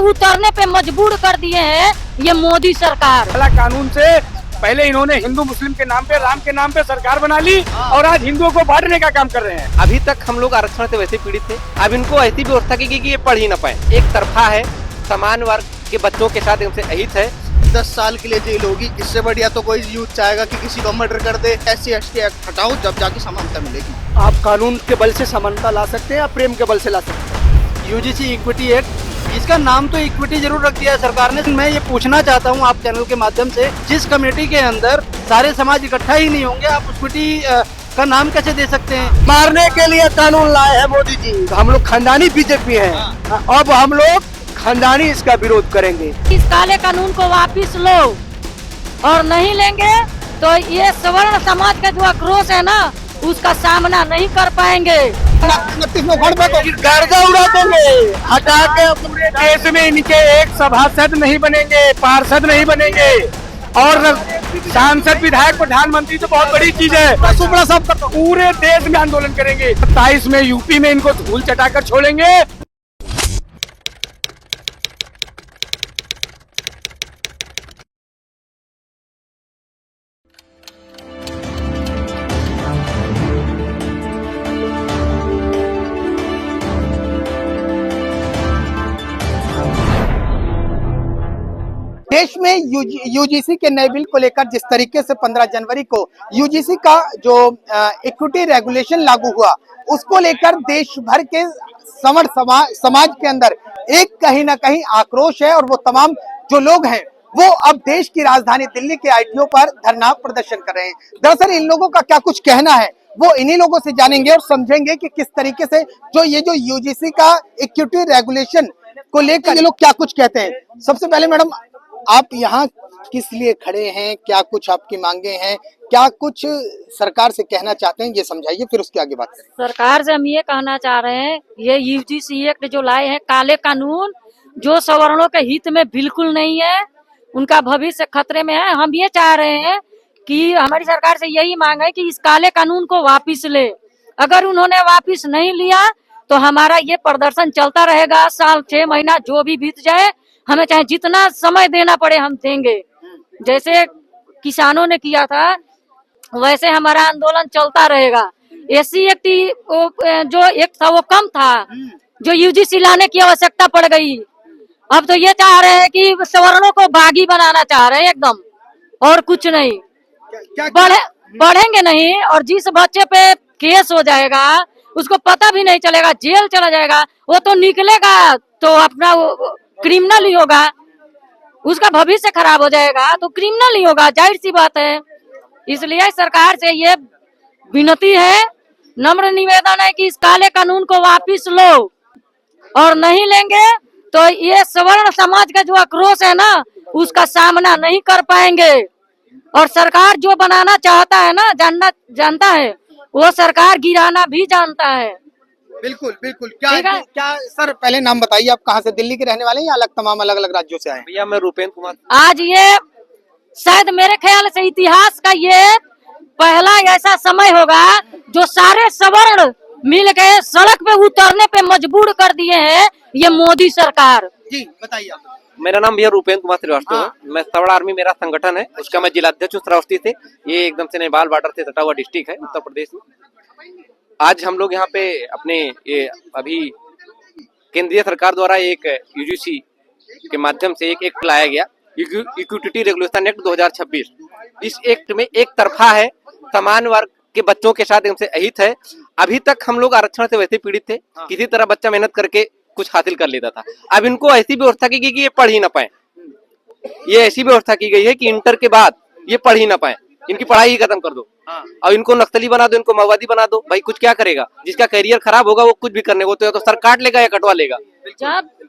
उतरने पे मजबूर कर दिए हैं ये मोदी सरकार। कानून से पहले इन्होंने हिंदू मुस्लिम के नाम पे, राम के नाम पे सरकार बना ली और आज हिंदुओं को बांटने का काम कर रहे हैं। अभी तक हम लोग आरक्षण से वैसे पीड़ित थे, अब इनको ऐसी व्यवस्था की गई कि ये पढ़ ही न पाए। एक तरफा है, समान वर्ग के बच्चों के साथ इनसे अहित है। 10 साल के लिए जेल होगी, इससे बढ़िया तो कोई यूथ चाहेगा कि किसी को मर्डर कर दे। SC/ST एक्ट हटाओ, जब जाके समानता मिलेगी। आप कानून के बल से समानता ला सकते हैं या प्रेम के बल से ला सकते हैं। UGC इक्विटी एक्ट, इसका नाम तो इक्विटी जरूर रख दिया है सरकार ने। मैं ये पूछना चाहता हूँ आप चैनल के माध्यम से, जिस कमेटी के अंदर सारे समाज इकट्ठा ही नहीं होंगे, आप इक्विटी का नाम कैसे दे सकते हैं? मारने के लिए कानून लाए हैं मोदी जी। हम लोग खानदानी बीजेपी हैं, अब हम लोग खानदानी इसका विरोध करेंगे। इस काले कानून को वापिस लो, और नहीं लेंगे तो ये सवर्ण समाज का जो आक्रोश है ना, उसका सामना नहीं कर पाएंगे। गर्जा उड़ा देंगे, हटा के पूरे देश में इनके एक सभासद नहीं बनेंगे, पार्षद नहीं बनेंगे, और सांसद, विधायक, प्रधानमंत्री तो बहुत बड़ी चीज है। सब पूरे देश में आंदोलन करेंगे। 27 में यूपी में इनको धूल चटाकर छोड़ेंगे। देश में यूजीसी के नए बिल को लेकर जिस तरीके से 15 जनवरी को यूजीसी का जो इक्विटी रेगुलेशन लागू हुआ, उसको लेकर देश भर के सवर्ण समाज के अंदर एक कहीं ना कहीं आक्रोश है, और वो तमाम जो लोग हैं वो अब देश की राजधानी दिल्ली के आईटीओ पर धरना प्रदर्शन कर रहे हैं। दरअसल इन लोगों का क्या कुछ कहना है वो इन्हीं लोगों से जानेंगे और समझेंगे कि किस तरीके से जो यूजीसी का इक्विटी रेगुलेशन को लेकर ये लोग क्या कुछ कहते हैं। सबसे पहले मैडम, आप यहाँ किस लिए खड़े हैं, क्या कुछ आपकी मांगे हैं, क्या कुछ सरकार से कहना चाहते हैं, ये समझाइए, फिर उसके आगे बात करें। सरकार से हम ये कहना चाह रहे हैं, ये यूजीसी एक्ट जो लाए हैं काले कानून, जो सवर्णों के हित में बिल्कुल नहीं है, उनका भविष्य खतरे में है। हम ये चाह रहे हैं कि हमारी सरकार से यही मांग है कि इस काले कानून को वापिस ले। अगर उन्होंने वापिस नहीं लिया तो हमारा ये प्रदर्शन चलता रहेगा, साल 6 महीना जो भी बीत जाए, हमें चाहे जितना समय देना पड़े हम देंगे। जैसे किसानों ने किया था वैसे हमारा आंदोलन चलता रहेगा। SC/ST जो एक था वो कम था, जो यूजीसी लाने की आवश्यकता पड़ गई। अब तो ये चाह रहे हैं कि सवर्णों को बागी बनाना चाह रहे हैं एकदम, और कुछ नहीं। बढ़ेंगे नहीं, और जिस बच्चे पे केस हो जाएगा उसको पता भी नहीं चलेगा, जेल चला जाएगा, वो तो निकलेगा तो अपना क्रिमिनल ही होगा, उसका भविष्य खराब हो जाएगा तो क्रिमिनल ही होगा, जाहिर सी बात है। इसलिए सरकार से ये विनती है, नम्र निवेदन है कि इस काले कानून को वापिस लो, और नहीं लेंगे तो ये सवर्ण समाज का जो आक्रोश है ना, उसका सामना नहीं कर पाएंगे। और सरकार जो बनाना चाहता है ना, जानता है, वो सरकार गिराना भी जानता है। बिल्कुल बिल्कुल। क्या सर, पहले नाम बताइए, आप कहाँ से, दिल्ली के रहने वाले हैं या तमाम अलग अलग राज्यों से आए हैं? भैया मैं रूपेंद्र कुमार। आज ये शायद मेरे ख्याल से इतिहास का ये पहला ऐसा समय होगा जो सारे सवर्ण मिल गए सड़क पे उतरने पे मजबूर कर दिए हैं ये मोदी सरकार। जी बताइए आप। मेरा नाम भैया रूपेंद्र कुमार श्रीवास्तव है। मैं सवर्ण आर्मी मेरा संगठन है, उसका मैं जिलाध्यक्ष हूँ श्रावस्ती से। ये एकदम से नेपाल बॉर्डर से सटा हुआ डिस्ट्रिक्ट है उत्तर प्रदेश में। आज हम लोग यहाँ पे अपने ये अभी केंद्रीय सरकार द्वारा एक यूजीसी के माध्यम से एक एक्ट लाया गया, इक्विटी रेगुलेशन एक्ट 2026। इस एक्ट में एक तरफा है, समान वर्ग के बच्चों के साथ इनसे अहित है। अभी तक हम लोग आरक्षण से वैसे पीड़ित थे, किसी तरह बच्चा मेहनत करके कुछ हासिल कर लेता था। अब इनको ऐसी व्यवस्था की गई कि ये पढ़ ही ना पाए। ये ऐसी व्यवस्था की गई है कि इंटर के बाद ये पढ़ ही ना पाए, इनकी पढ़ाई ही खत्म कर दो। और इनको नक्सली बना दो, इनको माओवादी बना दो। भाई कुछ क्या करेगा, जिसका करियर खराब होगा वो कुछ भी करने को तो सर काट लेगा या कटवा लेगा।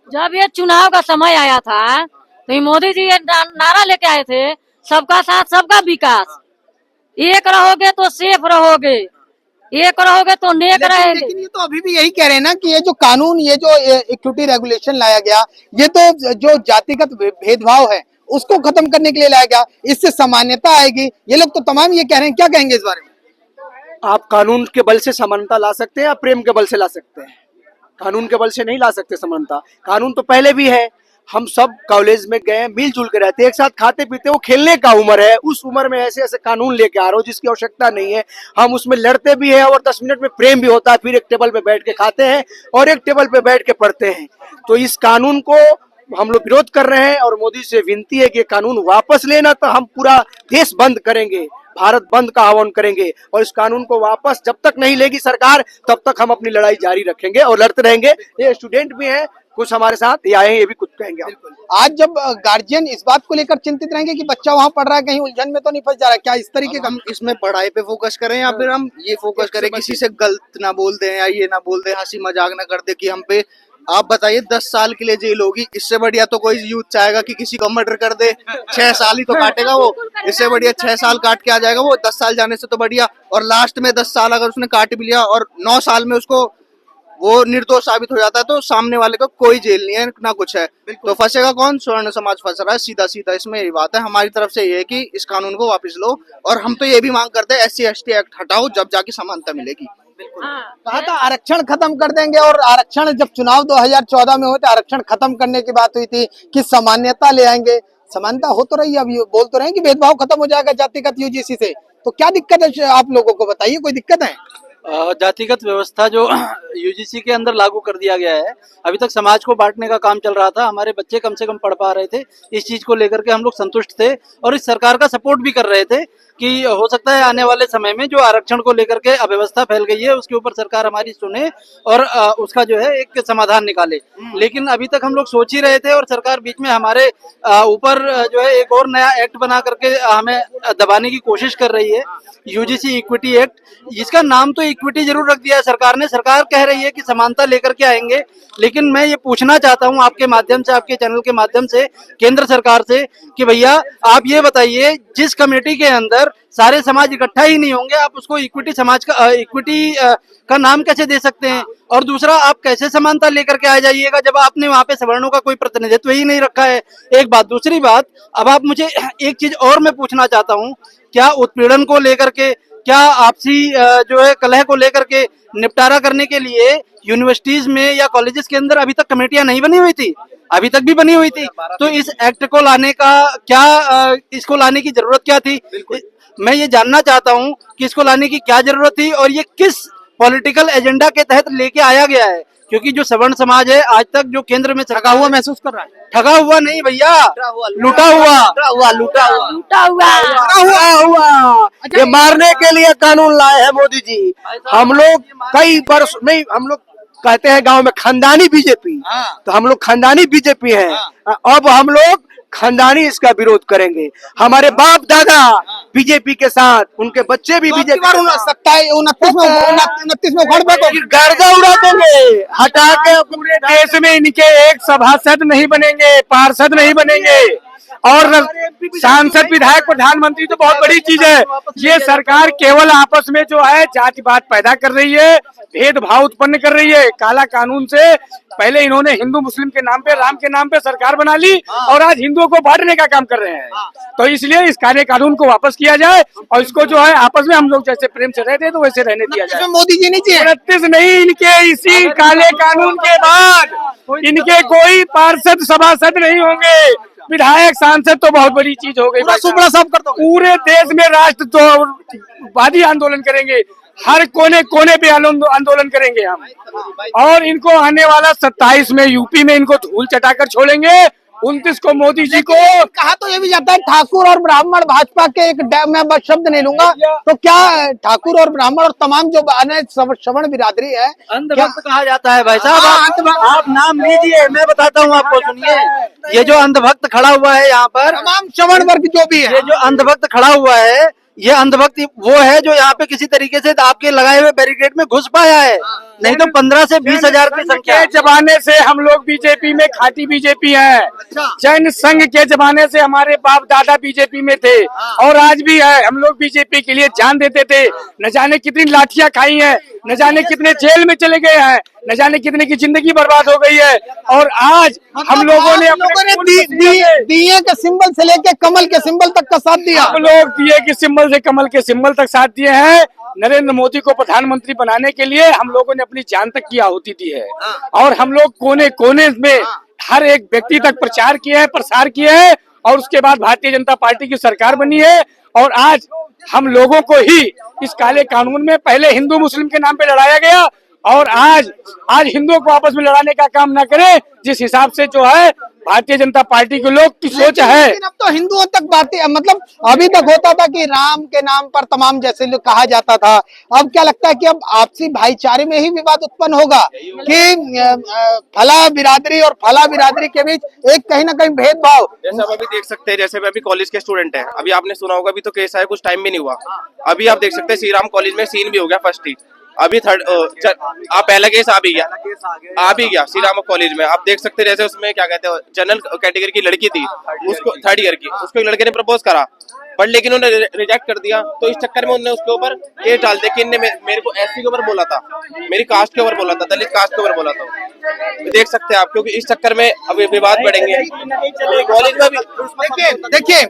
जब ये चुनाव का समय आया था तो मोदी जी नारा लेके आए थे, सबका साथ सबका विकास। एक रहोगे तो सेफ रहोगे, एक रहोगे तो नेक रहेंगे। लेकिन ये तो अभी भी यही कह रहे हैं ना कि ये जो कानून, ये जो इक्विटी रेगुलेशन लाया गया, ये तो जो जातिगत भेदभाव है उसको खत्म करने के लिए लाया गया, इससे सामान्यता आएगी। ये लोग तो तमाम ये कह रहे हैं, क्या कहेंगे इस बारे में? आप कानून के बल से समानता ला सकते हैं या प्रेम के बल से ला सकते हैं? कानून के बल से नहीं ला सकते समानता। कानून तो पहले भी है, हम सब कॉलेज में गए, मिलजुल के रहते, एक साथ खाते पीते। वो खेलने का उम्र है, उस उम्र में ऐसे ऐसे कानून लेके आ रहे हो जिसकी आवश्यकता नहीं है। हम उसमें लड़ते भी हैं और 10 मिनट में प्रेम भी होता है, फिर एक टेबल पे बैठ के खाते हैं और एक टेबल पे बैठ के पढ़ते हैं। तो इस कानून को हम लोग विरोध कर रहे हैं और मोदी से विनती है कि कानून वापस लेना, तो हम पूरा देश बंद करेंगे, भारत बंद का आह्वान करेंगे और इस कानून को वापस जब तक नहीं लेगी सरकार तब तक हम अपनी लड़ाई जारी रखेंगे और लड़ते रहेंगे। ये स्टूडेंट भी हैं कुछ हमारे साथ, ये आए हैं, ये भी कुछ कहेंगे। आज जब गार्जियन इस बात को लेकर चिंतित रहेंगे कि बच्चा वहाँ पढ़ रहा है, कहीं उलझन में तो नहीं फंस जा रहा है, क्या इस तरीके का? हम इसमें पढ़ाई पे फोकस करें या फिर हम ये फोकस करें किसी से गलत ना बोल दें या ये ना बोल दें, हंसी मजाक ना कर दे कि हम पे। आप बताइए 10 साल के लिए जेल होगी, इससे बढ़िया तो कोई यूथ चाहेगा कि किसी को मर्डर कर दे, 6 साल ही तो काटेगा वो। इससे बढ़िया 6 साल काट के आ जाएगा वो 10 साल जाने से तो बढ़िया। और लास्ट में 10 साल अगर उसने काट भी लिया और 9 साल में उसको वो निर्दोष साबित हो जाता है तो सामने वाले को कोई जेल नहीं है ना कुछ है, तो फंसेगा कौन? स्वर्ण समाज फंस रहा है सीधा सीधा। इसमें यही बात है, हमारी तरफ से ये है कि इस कानून को वापस लो और हम तो ये भी मांग करते हैं SC/ST एक्ट हटाओ, जब जाके समानता मिलेगी। कहा था आरक्षण खत्म कर देंगे, और आरक्षण जब चुनाव 2014 में हुए थे आरक्षण खत्म करने की बात हुई थी कि सामान्यता ले आएंगे। समानता हो तो रही है, अभी बोल तो रहे हैं कि भेदभाव खत्म हो जाएगा जातिगत UGC से, तो क्या दिक्कत है आप लोगों को? बताइए, कोई दिक्कत है? जातिगत व्यवस्था जो UGC के अंदर लागू कर दिया गया है, अभी तक समाज को बांटने का काम चल रहा था। हमारे बच्चे कम से कम पढ़ पा रहे थे, इस चीज को लेकर के हम लोग संतुष्ट थे और इस सरकार का सपोर्ट भी कर रहे थे कि हो सकता है आने वाले समय में जो आरक्षण को लेकर के अव्यवस्था फैल गई है उसके ऊपर सरकार हमारी सुने और उसका जो है एक समाधान निकाले। लेकिन अभी तक हम लोग सोच ही रहे थे और सरकार बीच में हमारे ऊपर जो है एक और नया एक्ट बना करके हमें दबाने की कोशिश कर रही है, UGC इक्विटी एक्ट। जिसका नाम तो इक्विटी जरूर रख दिया है सरकार ने। सरकार कह रही है कि समानता लेकर के आएंगे, लेकिन मैं ये पूछना चाहता हूं आपके माध्यम से, आपके चैनल के माध्यम से केंद्र सरकार से कि भैया आप ये बताइए, जिस कमेटी के अंदर सारे समाज इकट्ठा ही नहीं होंगे, आप उसको इक्विटी समाज का इक्विटी का नाम कैसे दे सकते हैं? और दूसरा, आप कैसे समानता लेकर के आ जाइएगा जब आपने वहां पे सवर्णों का कोई प्रतिनिधित्व ही नहीं रखा है? एक बात। दूसरी बात, अब आप मुझे एक चीज और मैं पूछना चाहता हूँ, क्या उत्पीड़न को लेकर के, क्या आपसी जो है कलह को लेकर के निपटारा करने के लिए यूनिवर्सिटीज में या कॉलेजेस के अंदर अभी तक कमेटियां नहीं बनी हुई थी? अभी तक भी बनी हुई थी। तो इस एक्ट को लाने का क्या इसको लाने की जरूरत क्या थी? मैं ये जानना चाहता हूँ कि इसको लाने की क्या जरूरत थी और ये किस पॉलिटिकल एजेंडा के तहत लेके आया गया है? क्योंकि जो सवर्ण समाज है आज तक जो केंद्र में ठगा हुआ महसूस कर रहा है। ठगा हुआ नहीं भैया, लूटा हुआ। ये मारने के लिए कानून लाए हैं मोदी जी। हम लोग कई वर्ष नहीं, हम लोग कहते हैं गांव में खानदानी बीजेपी, तो हम लोग खानदानी बीजेपी हैं। अब हम लोग खानदानी इसका विरोध करेंगे। हमारे बाप दादा बीजेपी के साथ, उनके बच्चे भी बीजेपी के साथ 29 में गर्दा उड़ा देंगे, हटा के पूरे देश में इनके एक सभासद नहीं बनेंगे, पार्षद नहीं बनेंगे और सांसद विधायक प्रधानमंत्री तो बहुत बड़ी चीज है। ये सरकार केवल आपस में जो है जातिवाद पैदा कर रही है, भेदभाव उत्पन्न कर रही है। काला कानून से पहले इन्होंने हिंदू मुस्लिम के नाम पे, राम के नाम पे सरकार बना ली और आज हिंदुओं को बांटने का काम कर रहे हैं। तो इसलिए इस काले कानून को वापस किया जाए और इसको जो है आपस में हम लोग जैसे प्रेम से रहते हैं तो वैसे रहने दिया जाए। मोदी जी नहीं चाहिए 29 नहीं, इनके इसी काले कानून के बाद इनके कोई पार्षद सभासद नहीं होंगे, विधायक सांसद तो बहुत बड़ी चीज हो गई। पूरे देश में राष्ट्रवादी आंदोलन करेंगे, हर कोने कोने पे आंदोलन करेंगे हम, और इनको आने वाला 27 में यूपी में इनको धूल चटाकर छोड़ेंगे। 29 को मोदी जी को कहा तो ये भी जाता है ठाकुर और ब्राह्मण भाजपा के एक मैं बस शब्द नहीं लूंगा, तो क्या ठाकुर और ब्राह्मण और तमाम जो श्रवण बिरादरी है अंधभक्त कहा जाता है भाई साहब। आप नाम लीजिए, मैं बताता हूँ आपको, सुनिए। ये जो अंधभक्त खड़ा हुआ है यहाँ पर, तमाम श्रवण वर्ग जो भी है, ये जो अंधभक्त खड़ा हुआ है, ये अंधभक्त वो है जो यहाँ पे किसी तरीके से आपके लगाए हुए बैरिकेड में घुस पाया है, नहीं तो 15 से 20 हजार की संख्या। के जमाने से हम लोग बीजेपी में खाटी बीजेपी है। जैन संघ के जमाने से हमारे बाप दादा बीजेपी में थे और आज भी है। हम लोग बीजेपी के लिए जान देते थे, न जाने कितनी लाठियां खाई हैं, न जाने कितने जेल में चले गए हैं, न जाने कितने की जिंदगी बर्बाद हो गई है। और आज हम लोगों ने दिए के सिंबल से लेके कमल के सिंबल तक का साथ दिया। हम लोग दिए के सिंबल से कमल के सिंबल तक साथ दिए हैं। नरेंद्र मोदी को प्रधानमंत्री बनाने के लिए हम लोगों ने अपनी जान तक की आहुति दी है और हम लोग कोने कोने में हर एक व्यक्ति तक प्रचार किया है, प्रसार किया है, और उसके बाद भारतीय जनता पार्टी की सरकार बनी है। और आज हम लोगों को ही इस काले कानून में पहले हिंदू मुस्लिम के नाम पे लड़ाया गया, और आज हिंदुओं को आपस में लड़ाने का काम ना करें, जिस हिसाब से जो है भारतीय जनता पार्टी के लोग की सोच है। लेकिन अब तो हिंदुओं तक बातें, मतलब अभी तक होता था कि राम के नाम पर तमाम जैसे लोग कहा जाता था, अब क्या लगता है कि अब आपसी भाईचारे में ही विवाद उत्पन्न होगा कि फला बिरादरी और फला बिरादरी के बीच एक कहीं ना कहीं भेदभाव। जैसे आप अभी देख सकते हैं, जैसे अभी कॉलेज के स्टूडेंट हैं, अभी आपने सुना होगा, अभी तो केस आया, कुछ टाइम भी नहीं हुआ, अभी आप देख सकते हैं श्री राम कॉलेज में सीन भी हो गया फर्स्ट ही, अभी थर्ड आप पहला केस आ भी गया श्री राम कॉलेज में। आप देख सकते हैं जैसे उसमें क्या कहते हैं, जनरल कैटेगरी की लड़की थी, उसको थर्ड ईयर की, उसको एक लड़के ने प्रपोज करा, पर लेकिन उन्होंने रिजेक्ट कर दिया, तो इस चक्कर में उन्होंने उसके ऊपर केस डाल दिया कि इनने मेरे को एससी के ऊपर बोला था, मेरी कास्ट के ऊपर बोला था, दलित कास्ट के ऊपर बोला था। तो देख सकते हैं आप, क्योंकि इस चक्कर में अभी विवाद बढ़ेंगे कॉलेज में भी। देखिए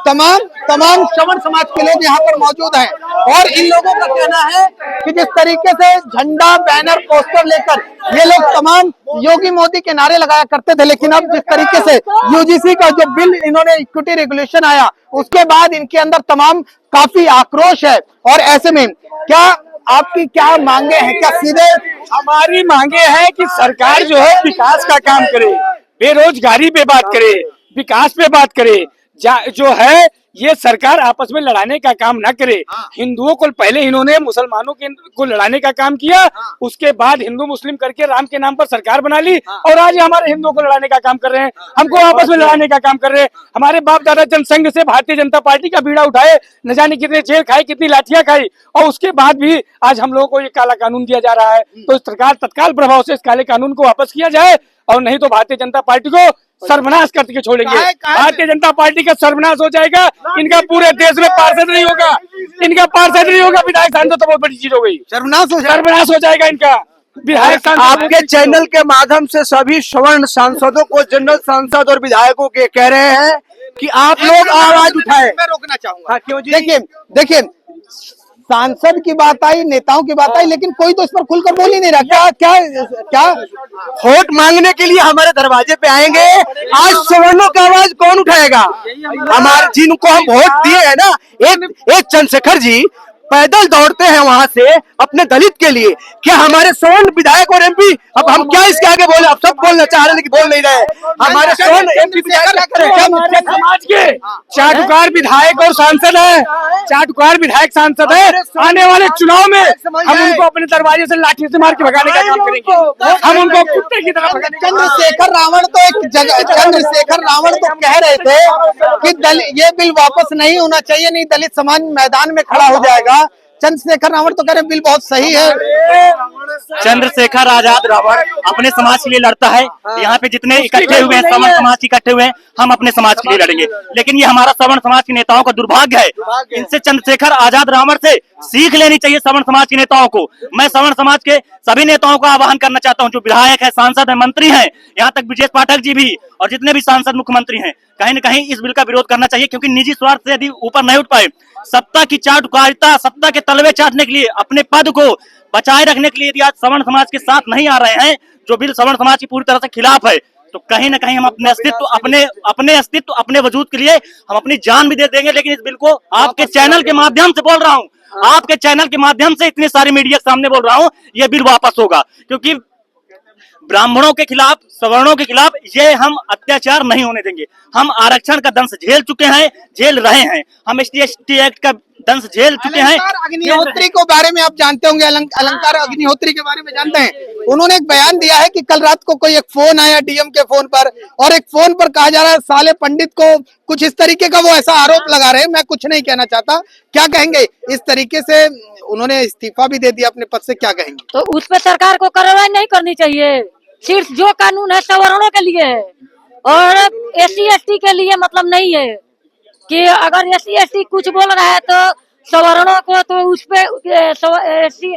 तमाम श्रवण समाज के लोग यहाँ पर मौजूद हैं, और इन लोगों का कहना है कि जिस तरीके से झंडा, बैनर, पोस्टर लेकर ये लोग तमाम योगी मोदी के नारे लगाया करते थे, लेकिन अब जिस तरीके से यूजीसी का जो बिल इन्होंने इक्विटी रेगुलेशन आया, उसके बाद इनके अंदर तमाम काफी आक्रोश है। और ऐसे में क्या आपकी क्या मांगे हैं? क्या सीधे हमारी मांगे हैं कि सरकार जो है विकास का काम करे, बेरोजगारी पे बात करे, विकास पे बात करे, जो है ये सरकार आपस में लड़ाने का काम ना करे। हिंदुओं को पहले इन्होंने मुसलमानों को लड़ाने का काम किया, उसके बाद हिंदू मुस्लिम करके राम के नाम पर सरकार बना ली, और आज हमारे हिंदुओं को लड़ाने का काम कर रहे हैं, हमको आपस में लड़ाने का काम कर रहे हैं। हमारे बाप दादा जनसंघ से भारतीय जनता पार्टी का बीड़ा उठाए, न जाने कितने जेल खाई, कितनी लाठियां खाई, और उसके बाद भी आज हम लोगों को ये काला कानून दिया जा रहा है। तो सरकार तत्काल प्रभाव से इस काले कानून को वापस किया जाए, और नहीं तो भारतीय जनता पार्टी को सर्वनाश करके छोड़ेंगे। भारतीय जनता पार्टी का सर्वनाश हो जाएगा, इनका पूरे देश में पार्षद नहीं होगा, विधायक सांसद तो बहुत बड़ी चीज हो गई, सर्वनाश हो जाएगा इनका विधायक सांसद। आपके चैनल के माध्यम से सभी स्वर्ण सांसदों को, जनरल सांसद और विधायकों के कह रहे हैं कि आप लोग आवाज उठाए। मैं रोकना चाहूंगा। हाँ, क्यों जी? देखिए सांसद की बात आई, नेताओं की बात आई, लेकिन कोई तो इस पर खुलकर बोल ही नहीं रहा। क्या वोट मांगने के लिए हमारे दरवाजे पे आएंगे, आज सवर्णों की आवाज कौन उठाएगा? हमारे जिनको हम वोट दिए हैं ना, एक चंद्रशेखर जी पैदल दौड़ते हैं वहां से अपने दलित के लिए, क्या हमारे स्वर्ण विधायक और एमपी, अब हम क्या इसके आगे बोले? अब सब बोलना चाह रहे हैं लेकिन बोल नहीं रहे। हमारे स्वर्ण एमपी विधायक क्या करें? समाज के चाटुकार विधायक और सांसद है, चाटुकार विधायक सांसद है, आने वाले चुनाव में हम उनको अपने दरवाजे से लाठी से मार के भगाने का काम करेंगे, हम उनको कुत्ते की तरह भगाने। चंद्रशेखर रावण तो कह रहे थे कि ये बिल वापस नहीं होना चाहिए, नहीं दलित समाज मैदान में खड़ा हो जाएगा। चंद्रशेखर रावण तो कह रहे बिल बहुत सही है। चंद्रशेखर आजाद रावण अपने समाज के लिए लड़ता है, यहाँ पे जितने इकट्ठे हुए हैं सवर्ण समाज इकट्ठे हुए हैं, हम अपने समाज के लिए लड़ेंगे। लेकिन ये हमारा सवर्ण समाज के नेताओं का दुर्भाग्य है, इनसे चंद्रशेखर आजाद रावण से सीख लेनी चाहिए सवर्ण समाज के नेताओं को। मैं सवर्ण समाज के सभी नेताओं का आह्वान करना चाहता हूँ, जो विधायक है, सांसद है, मंत्री हैं, यहाँ तक ब्रजेश पाठक जी भी और जितने भी सांसद मुख्यमंत्री हैं, कहीं न कहीं इस बिल का विरोध करना चाहिए, क्योंकि निजी स्वार्थ से यदि ऊपर नहीं उठ पाए, सत्ता की चाटुकारिता, सत्ता के तलवे चाटने के लिए, अपने पद को बचाए रखने के लिए यदि आज सवर्ण समाज के साथ नहीं आ रहे हैं, जो बिल सवर्ण समाज की पूरी तरह से खिलाफ है, तो कहीं ना कहीं हम अपने अस्तित्व अपने वजूद के लिए हम अपनी जान भी दे देंगे। लेकिन इस बिल को आपके चैनल के माध्यम से बोल रहा हूँ, आपके चैनल के माध्यम से इतने सारे मीडिया के सामने बोल रहा हूँ, यह बिल वापस होगा, क्योंकि ब्राह्मणों के खिलाफ, सवर्णों के खिलाफ ये हम अत्याचार नहीं होने देंगे। हम आरक्षण का दंश झेल चुके हैं, झेल रहे हैं, हम ST एक्ट का दंश झेल चुके हैं। अग्निहोत्री को बारे में आप जानते होंगे, अलंकार अग्निहोत्री के बारे में जानते हैं। उन्होंने एक बयान दिया है कि कल रात को कोई एक फोन आया डीएम के फोन पर, और एक फोन पर कहा जा रहा है साले पंडित को, कुछ इस तरीके का वो ऐसा आरोप लगा रहे हैं। मैं कुछ नहीं कहना चाहता, क्या कहेंगे? इस तरीके से उन्होंने इस्तीफा भी दे दिया अपने पद से, क्या कहेंगे? तो उस पर सरकार को कार्रवाई नहीं करनी चाहिए। सिर्फ जो कानून है सवर्णों के लिए है, और SC/ST के लिए मतलब नहीं है कि अगर SC/ST कुछ बोल रहा है तो सवर्णों को तो उस पे SC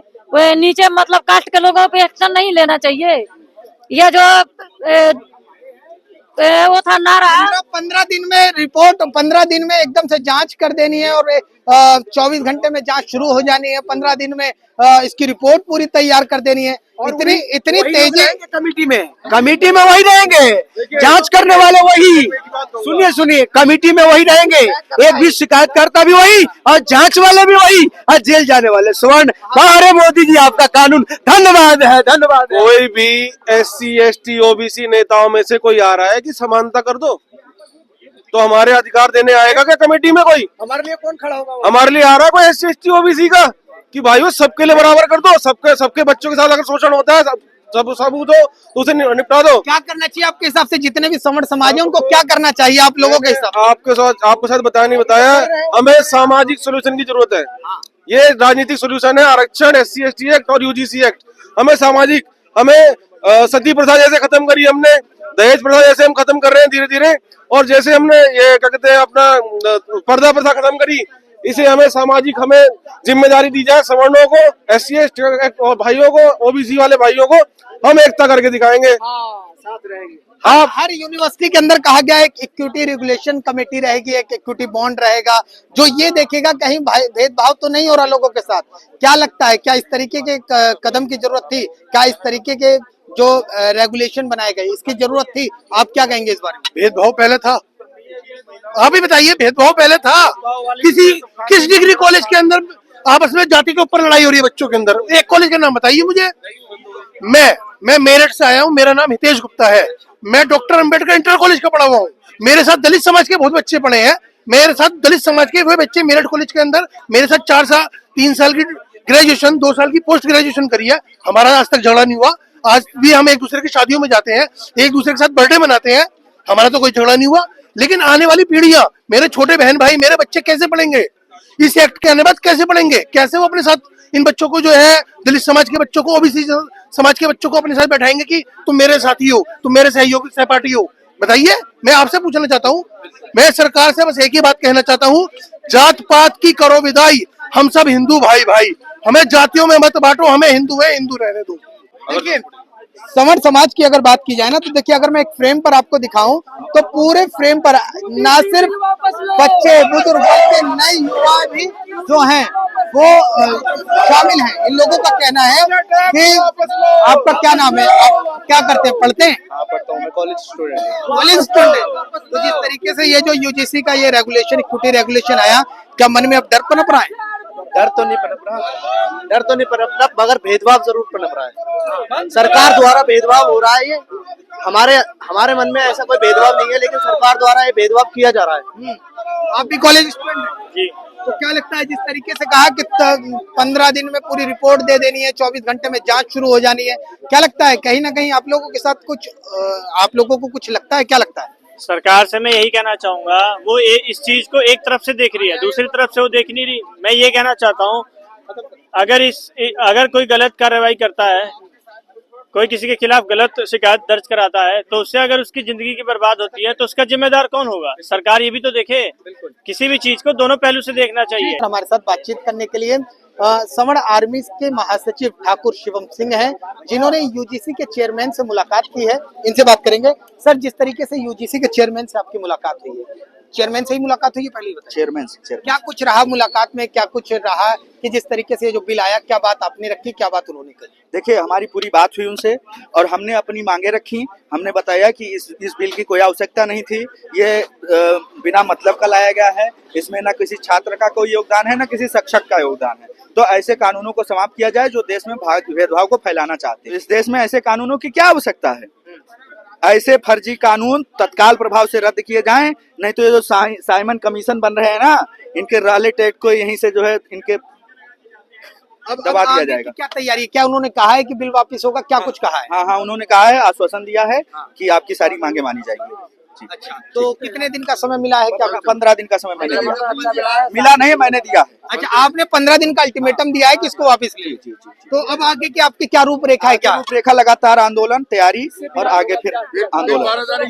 नीचे मतलब कास्ट के लोगों पे एक्शन नहीं लेना चाहिए। ये जो वो था नारा 15 दिन में रिपोर्ट, 15 दिन में एकदम से जांच कर देनी है, और 24 घंटे में जांच शुरू हो जानी है, 15 दिन में इसकी रिपोर्ट पूरी तैयार कर देनी है। इतनी तेजी कमेटी में वही रहेंगे, जांच करने वाले वही, सुनिए कमेटी में वही रहेंगे, एक भी शिकायतकर्ता भी वही और जांच वाले भी वही और जेल जाने वाले स्वर्ण। अरे मोदी जी आपका कानून धन्यवाद है, धन्यवाद है। कोई भी SC ST OBC नेताओं में से कोई आ रहा है कि समानता कर दो, तो हमारे अधिकार देने आएगा क्या कमेटी में कोई? हमारे लिए कौन खड़ा होगा? हमारे लिए आ रहा है कोई SC ST OBC का कि भाई वो सबके लिए बराबर कर दो, सबके बच्चों के साथ अगर शोषण होता है सब सबूत हो तो उसे निपटा दो। क्या करना चाहिए आपके हिसाब से? जितने भी सवर्ण समाज है उनको क्या करना चाहिए आप लोगों के हिसाब? आपके साथ बताया नहीं बताया, हमें सामाजिक सोल्यूशन की जरूरत है। ये राजनीतिक सोल्यूशन है आरक्षण, SC ST एक्ट और UGC एक्ट। हमें सामाजिक, हमें सती प्रथा जैसे खत्म करी हमने, दहेज प्रथा जैसे हम खत्म कर रहे हैं धीरे धीरे, और जैसे हमने ये क्या कहते हैं अपना पर्दा प्रथा खत्म करी, इसे हमें सामाजिक हमें जिम्मेदारी दी जाए। सवर्णों को, SC ST और भाइयों को, OBC वाले भाइयों को हम एकता करके दिखाएंगे। साथ रहेंगे। हाँ, हर यूनिवर्सिटी के अंदर कहा गया है एक इक्विटी रेगुलेशन कमेटी रहेगी, एक इक्विटी बॉन्ड रहेगा जो ये देखेगा कहीं भेदभाव तो नहीं हो रहा लोगों के साथ। क्या लगता है, क्या इस तरीके के कदम की जरूरत थी? क्या इस तरीके के जो रेगुलेशन बनाए गए इसकी जरूरत थी? आप क्या कहेंगे इस बारे में? भेदभाव पहले था, आप ही बताइए। भेदभाव पहले था, किस डिग्री कॉलेज के अंदर आपस में जाति के ऊपर लड़ाई हो रही है बच्चों के अंदर? एक कॉलेज का नाम बताइए मुझे। मैं मेरठ से आया हूँ, मेरा नाम हितेश गुप्ता है, मैं डॉक्टर अंबेडकर इंटर कॉलेज का पढ़ा हुआ हूँ। मेरे साथ दलित समाज के बहुत बच्चे पढ़े हैं, मेरे साथ दलित समाज के वो बच्चे मेरठ कॉलेज के अंदर मेरे साथ 3 साल की ग्रेजुएशन, 2 साल की पोस्ट ग्रेजुएशन करी है। हमारा आज तक झगड़ा नहीं हुआ। आज भी हम एक दूसरे की शादियों में जाते हैं, एक दूसरे के साथ बर्थडे मनाते हैं, हमारा तो कोई झगड़ा नहीं हुआ। लेकिन आने वाली पीढ़ियां, मेरे छोटे बहन भाई, मेरे बच्चे कैसे पढ़ेंगे इस एक्ट के आने बाद? कैसे पढ़ेंगे? कैसे वो अपने साथ इन बच्चों को जो है दलित समाज के बच्चों को, OBC समाज के बच्चों को अपने साथ बैठाएंगे कि तुम मेरे साथी हो, तुम मेरे सहयोगी सहपाठी हो? बताइए। मैं आपसे पूछना चाहता हूँ, मैं सरकार से बस एक ही बात कहना चाहता हूँ, जात पात की करो विदाई, हम सब हिंदू भाई भाई, हमें जातियों में मत बांटो, हमें हिंदू है हिंदू रहने दो। देखिए, सवर्ण समाज की अगर बात की जाए ना, तो देखिए अगर मैं एक फ्रेम पर आपको दिखाऊं तो पूरे फ्रेम पर ना सिर्फ बच्चे बुजुर्ग बल्कि नए युवा भी जो हैं वो शामिल हैं। इन लोगों का कहना है कि आपका क्या नाम है, आप क्या करते हैं, पढ़ते हैं? पढ़ता हूँ, मैं कॉलेज स्टूडेंट। College student. तो जिस तरीके से ये जो UGC का ये रेगुलेशन, इक्विटी रेगुलेशन आया, क्या मन में अब डर पनप रहा है? डर तो नहीं पनप रहा, मगर भेदभाव जरूर पनप रहा है। सरकार द्वारा भेदभाव हो रहा है, ये हमारे मन में ऐसा कोई भेदभाव नहीं है, लेकिन सरकार द्वारा ये भेदभाव किया जा रहा है। आप भी कॉलेज स्टूडेंट हैं जी, तो क्या लगता है जिस तरीके से कहा कि 15 दिन में पूरी रिपोर्ट दे देनी है, 24 घंटे में जांच शुरू हो जानी है, क्या लगता है कहीं ना कहीं आप लोगों के साथ कुछ, आप लोगों को कुछ लगता है? क्या लगता है? सरकार से मैं यही कहना चाहूंगा, वो इस चीज को एक तरफ से देख रही है, दूसरी तरफ से वो देख नहीं रही। मैं ये कहना चाहता हूँ, अगर कोई गलत कार्रवाई करता है, कोई किसी के खिलाफ गलत शिकायत दर्ज कराता है, तो उससे अगर उसकी जिंदगी की बर्बाद होती है तो उसका जिम्मेदार कौन होगा? सरकार ये भी तो देखे। किसी भी चीज को दोनों पहलू से देखना चाहिए। हमारे साथ बातचीत करने के लिए सवर्ण आर्मी के महासचिव ठाकुर शिवम सिंह हैं, जिन्होंने UGC के चेयरमैन से मुलाकात की है। इनसे बात करेंगे। सर, जिस तरीके से UGC के चेयरमैन से आपकी मुलाकात हुई है, चेयरमैन से ही मुलाकात हुई है? पहले बताइए। चेयरमैन से क्या कुछ रहा मुलाकात में? क्या कुछ रहा कि जिस तरीके से जो बिल आया, क्या बात आपने रखी, क्या बात उन्होंने कही? देखिए, हमारी पूरी बात हुई उनसे और हमने अपनी मांगे रखी। हमने बताया कि इस बिल की कोई आवश्यकता नहीं थी, ये बिना मतलब का लाया गया है, इसमें ना किसी छात्र का कोई योगदान है, ना किसी शिक्षक का योगदान है। तो ऐसे कानूनों को समाप्त किया जाए जो देश में भेदभाव को फैलाना चाहते हैं। इस देश में ऐसे कानूनों की क्या आवश्यकता है? ऐसे फर्जी कानून तत्काल प्रभाव से रद्द किए जाएं, नहीं तो ये जो साइमन कमीशन बन रहे हैं ना, इनके राले टेट को यहीं से जो है इनके दबा दिया जाएगा। क्या तैयारी, क्या उन्होंने कहा है कि बिल वापस होगा? क्या कुछ कहा है? हाँ, उन्होंने कहा है, आश्वासन दिया है कि आपकी सारी मांगे मानी जाएगी। अच्छा, तो कितने दिन का समय मिला है? क्या 15 दिन का समय मैंने दिया। मिला नहीं, मैंने दिया। अच्छा, आपने 15 दिन का अल्टीमेटम दिया है कि इसको वापस ले? तो अब आगे की आपकी क्या रूपरेखा है? क्या रूपरेखा? लगातार आंदोलन, तैयारी और आगे फिर आंदोलन।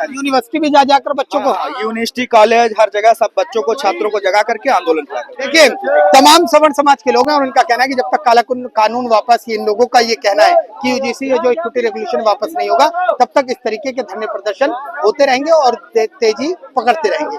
यूनिवर्सिटी भी जा जाकर बच्चों को, यूनिवर्सिटी, कॉलेज, हर जगह सब बच्चों को, छात्रों को जगा करके आंदोलन करा। देखिए, तमाम सवर्ण समाज के लोग हैं और उनका कहना है कि जब तक काला कानून वापस, इन लोगों का ये कहना है कि UGC जो इक्विटी रेगुलेशन वापस नहीं होगा, तब तक इस तरीके के धरने प्रदर्शन होते रहेंगे और तेजी पकड़ते रहेंगे।